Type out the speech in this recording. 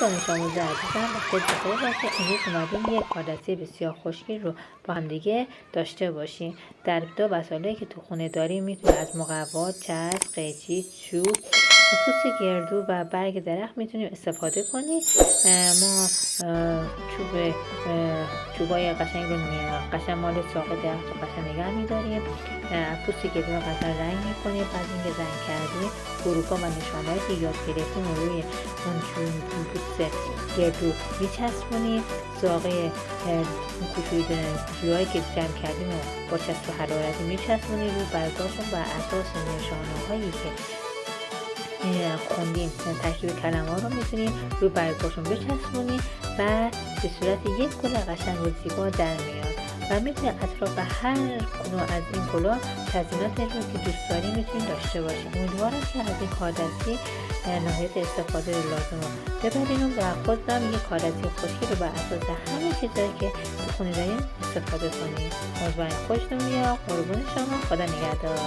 دانش آموز عزیزم وقت بخیر باشه. امروز اومدیم یک عادتی بسیار خوشگل رو با هم دیگه داشته باشیم. در ابتدا وسایلی که تو خونه داریم میتونیم از مقوا، چسب، قیچی، چوب، پوست گردو و برگ درخت میتونیم استفاده کنیم. ما چوبای قشنگ رو قشنگ مال ساق درخت رو قشنگ نگه میداریم. پوست گردو رو قشنگ رنگ میکنیم. بعد اینکه رنگ کردیم حروفا و نشانهایی که یاد گرفتیم رو روی اون پوست گردو میچسبونیم. ساقه کوچولوهایی که جمع کردیم رو با چسب حرارتی میچسبونیم روی برگاشون و اساس نشانه هایی که خوندیم ترکیب کلمه ها رو میتونیم روی برگاشون بچسبونیم و به صورت یک گل قشنگ و زیبا در میاد و میتونیم اطراف هر نوع از این گلا تزیینات رو که دوست داریم میتونیم داشته باشیم. امیدوارم که از این کاردستی نهایت استفاده رو لازم رو ببریم و خودم یک کاردستی خوشگل رو بر اساس همه چیزایی که تو خونه داریم استفاده کنیم. امیدوارم خوشتون بیاد. قربون شما. خدا نگهدار.